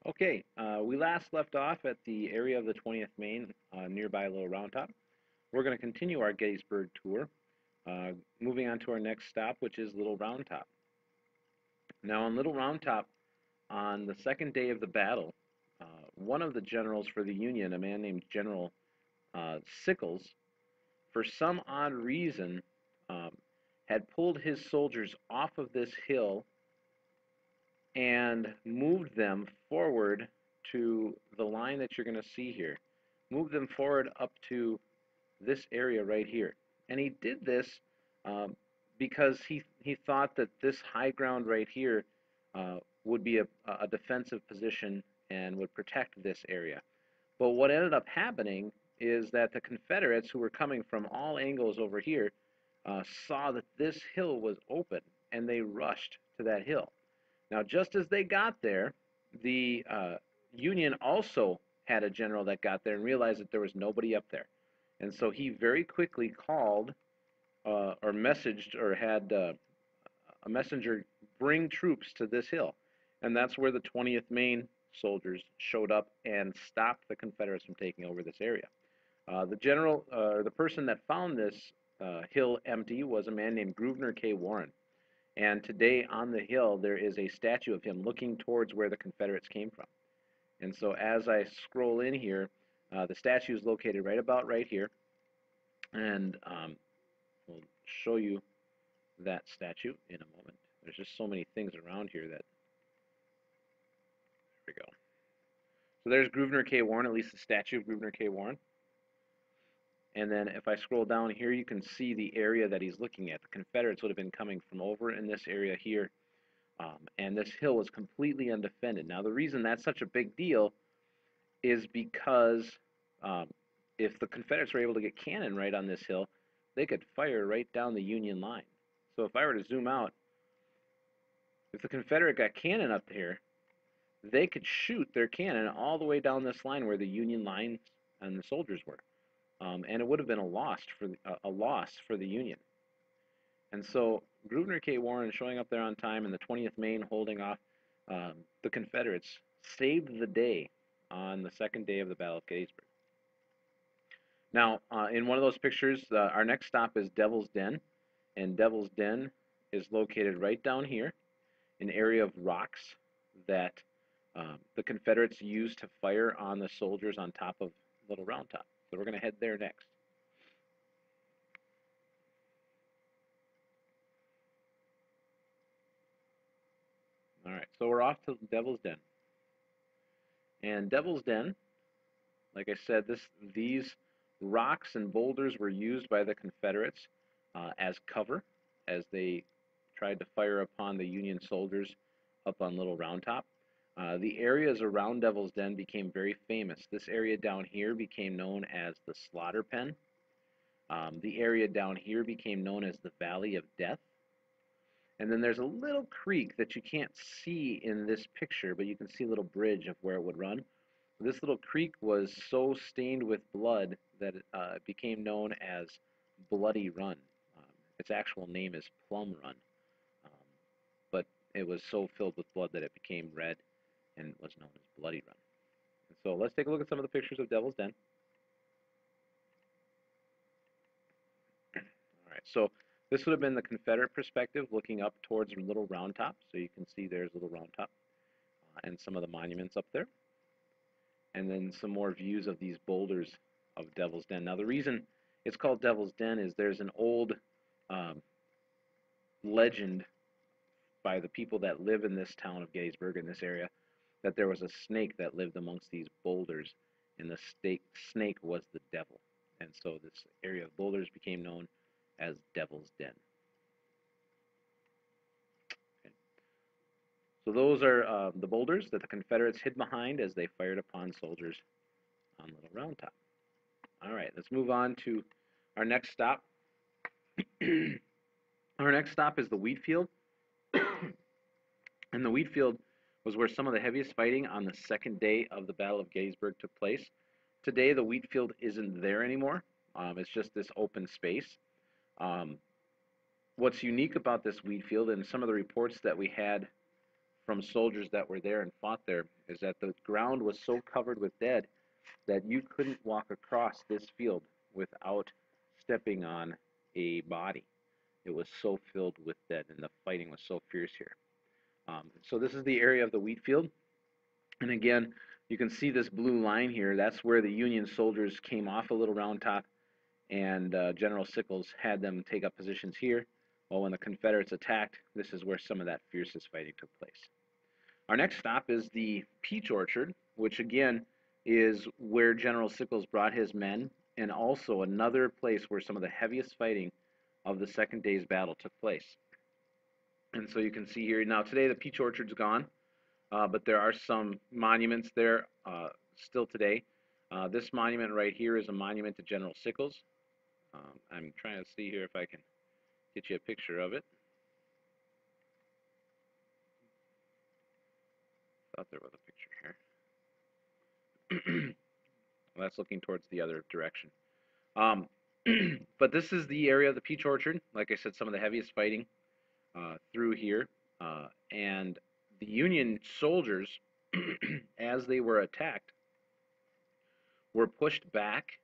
Okay, we last left off at the area of the 20th Maine, nearby Little Round Top. We're going to continue our Gettysburg tour, moving on to our next stop, which is Little Round Top. Now, on Little Round Top, on the second day of the battle, one of the generals for the Union, a man named General Sickles, for some odd reason, um, had pulled his soldiers off of this hill and moved them forward to the line that you're going to see here. Moved them forward up to this area right here. And he did this because he thought that this high ground right here would be a defensive position and would protect this area. But what ended up happening is that the Confederates, who were coming from all angles over here, saw that this hill was open, and they rushed to that hill. Now, just as they got there, the Union also had a general that got there and realized that there was nobody up there. And so he very quickly called or messaged or had a messenger bring troops to this hill. And that's where the 20th Maine soldiers showed up and stopped the Confederates from taking over this area. The person that found this hill empty was a man named Grosvenor K. Warren. And today on the hill, there is a statue of him looking towards where the Confederates came from. And so as I scroll in here, the statue is located right about right here. And we'll show you that statue in a moment. There's just so many things around here that, there we go. So there's Grosvenor K. Warren, at least the statue of Grosvenor K. Warren. And then if I scroll down here, you can see the area that he's looking at. The Confederates would have been coming from over in this area here. And this hill was completely undefended. Now, the reason that's such a big deal is because if the Confederates were able to get cannon right on this hill, they could fire right down the Union line. So if I were to zoom out, if the Confederate got cannon up here, they could shoot their cannon all the way down this line where the Union lines and the soldiers were. And it would have been a loss for the Union. And so Grosvenor K. Warren showing up there on time and the 20th Maine holding off the Confederates saved the day on the second day of the Battle of Gettysburg. Now, in one of those pictures, our next stop is Devil's Den, and Devil's Den is located right down here, an area of rocks that the Confederates used to fire on the soldiers on top of Little Round Top. So we're going to head there next. All right, so we're off to Devil's Den. And Devil's Den, like I said, these rocks and boulders were used by the Confederates as cover as they tried to fire upon the Union soldiers up on Little Round Top. The areas around Devil's Den became very famous. This area down here became known as the Slaughter Pen. The area down here became known as the Valley of Death. And then there's a little creek that you can't see in this picture, but you can see a little bridge of where it would run. This little creek was so stained with blood that it became known as Bloody Run. Its actual name is Plum Run, but it was so filled with blood that it became red and was known as Bloody Run. And so let's take a look at some of the pictures of Devil's Den. All right, so this would have been the Confederate perspective looking up towards Little Round Top. So you can see there's Little Round Top and some of the monuments up there. And then some more views of these boulders of Devil's Den. Now the reason it's called Devil's Den is there's an old legend by the people that live in this town of Gettysburg, in this area, that there was a snake that lived amongst these boulders, and the snake was the devil. And so this area of boulders became known as Devil's Den. Okay. So those are the boulders that the Confederates hid behind as they fired upon soldiers on Little Round Top. All right, let's move on to our next stop. Our next stop is the wheat field. And the wheat field was where some of the heaviest fighting on the second day of the Battle of Gettysburg took place. Today, the wheat field isn't there anymore. It's just this open space. What's unique about this wheat field and some of the reports that we had from soldiers that were there and fought there is that the ground was so covered with dead that you couldn't walk across this field without stepping on a body. It was so filled with dead, and the fighting was so fierce here. So this is the area of the wheat field, and again, you can see this blue line here. That's where the Union soldiers came off a little round top, and General Sickles had them take up positions here. Well, when the Confederates attacked, this is where some of that fiercest fighting took place. Our next stop is the Peach Orchard, which again is where General Sickles brought his men, and also another place where some of the heaviest fighting of the second day's battle took place. And so you can see here, now today the Peach Orchard's gone, but there are some monuments there still today. This monument right here is a monument to General Sickles. I'm trying to see here if I can get you a picture of it. Thought there was a picture here. Well, that's looking towards the other direction. But this is the area of the Peach Orchard. Like I said, some of the heaviest fighting through here. And the Union soldiers, as they were attacked, were pushed back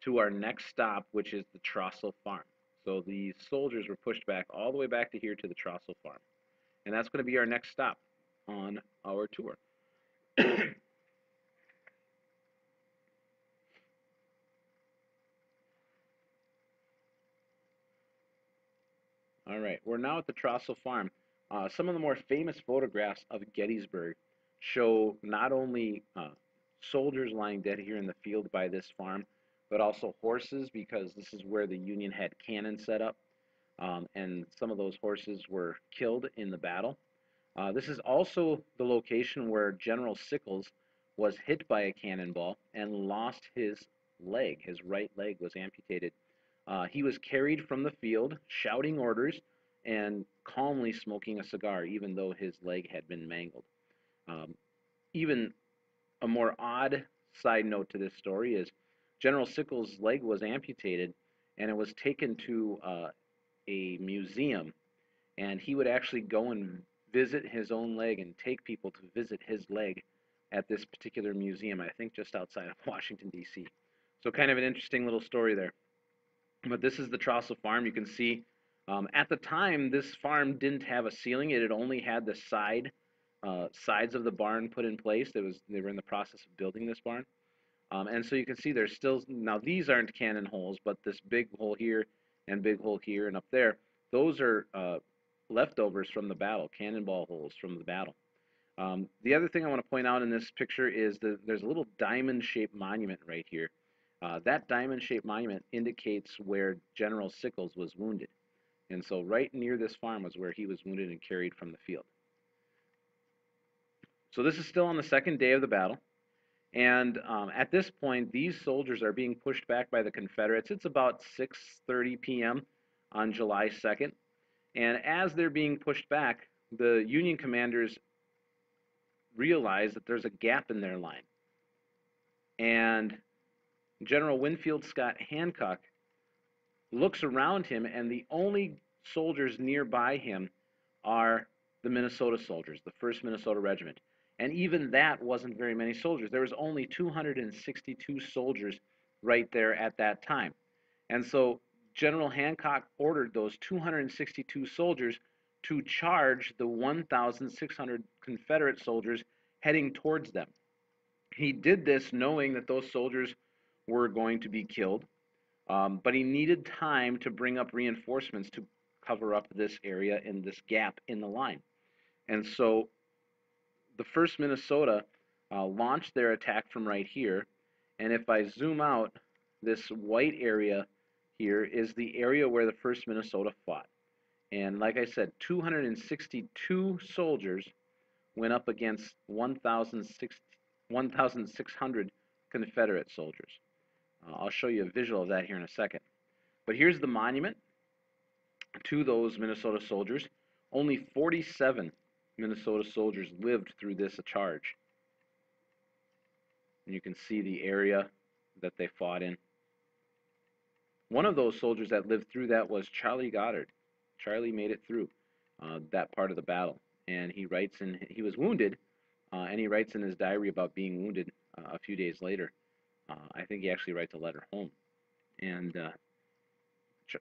to our next stop, which is the Trossel Farm. So the soldiers were pushed back all the way back to here to the Trossel Farm. And that's going to be our next stop on our tour. All right, we're now at the Trossel Farm. Some of the more famous photographs of Gettysburg show not only soldiers lying dead here in the field by this farm, but also horses, because this is where the Union had cannon set up, and some of those horses were killed in the battle. This is also the location where General Sickles was hit by a cannonball and lost his leg. His right leg was amputated. He was carried from the field, shouting orders and calmly smoking a cigar, even though his leg had been mangled. Even a more odd side note to this story is General Sickles' leg was amputated, and it was taken to a museum, and he would actually go and visit his own leg and take people to visit his leg at this particular museum, I think just outside of Washington, D.C. So kind of an interesting little story there. But this is the Trossel Farm. You can see at the time this farm didn't have a ceiling. It had only had the sides of the barn put in place. They were in the process of building this barn. And so you can see there's still, now these aren't cannon holes, but this big hole here and big hole here and up there, those are leftovers from the battle, cannonball holes from the battle. The other thing I want to point out in this picture is that there's a little diamond-shaped monument right here. That diamond-shaped monument indicates where General Sickles was wounded. And so right near this farm was where he was wounded and carried from the field. So this is still on the second day of the battle. And at this point, these soldiers are being pushed back by the Confederates. It's about 6:30 p.m. on July 2nd. And as they're being pushed back, the Union commanders realize that there's a gap in their line. And General Winfield Scott Hancock looks around him, and the only soldiers nearby him are the Minnesota soldiers, the 1st Minnesota Regiment. And even that wasn't very many soldiers. There was only 262 soldiers right there at that time. And so General Hancock ordered those 262 soldiers to charge the 1,600 Confederate soldiers heading towards them. He did this knowing that those soldiers were going to be killed, but he needed time to bring up reinforcements to cover up this area and this gap in the line. And so the 1st Minnesota launched their attack from right here, and if I zoom out, this white area here is the area where the 1st Minnesota fought. And like I said, 262 soldiers went up against 1,600 Confederate soldiers. I'll show you a visual of that here in a second. But here's the monument to those Minnesota soldiers. Only 47 Minnesota soldiers lived through this charge. And you can see the area that they fought in. One of those soldiers that lived through that was Charlie Goddard. Charlie made it through that part of the battle. and he writes in he was wounded, and he writes in his diary about being wounded a few days later. I think he actually writes a letter home, and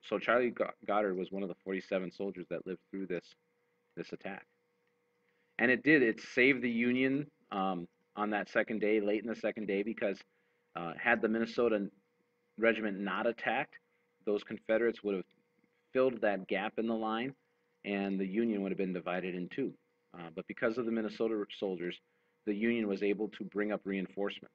so Charlie Goddard was one of the 47 soldiers that lived through this attack, and it did. It saved the Union on that second day, late in the second day, because had the Minnesota regiment not attacked, those Confederates would have filled that gap in the line, and the Union would have been divided in two. But because of the Minnesota soldiers, the Union was able to bring up reinforcements.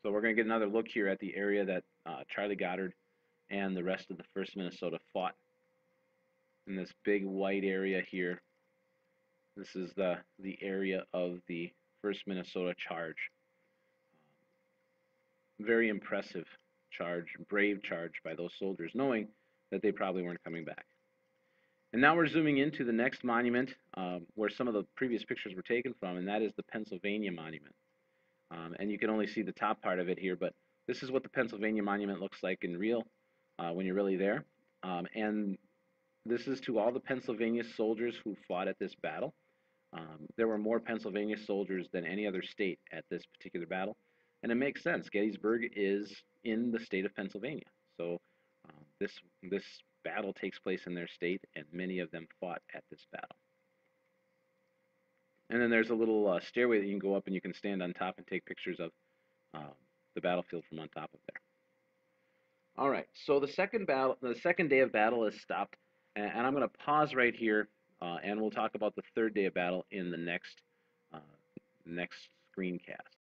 So we're going to get another look here at the area that Charlie Goddard and the rest of the 1st Minnesota fought. In this big white area here, this is the area of the 1st Minnesota charge. Very impressive charge, brave charge by those soldiers, knowing that they probably weren't coming back. And now we're zooming into the next monument where some of the previous pictures were taken from, and that is the Pennsylvania Monument. And you can only see the top part of it here, but this is what the Pennsylvania Monument looks like in real when you're really there. And this is to all the Pennsylvania soldiers who fought at this battle. There were more Pennsylvania soldiers than any other state at this particular battle. And it makes sense. Gettysburg is in the state of Pennsylvania. So this battle takes place in their state, and many of them fought at this battle. And then there's a little stairway that you can go up, and you can stand on top and take pictures of the battlefield from on top of there. All right, so the second day of battle is stopped, and I'm going to pause right here, and we'll talk about the 3rd day of battle in the next screencast.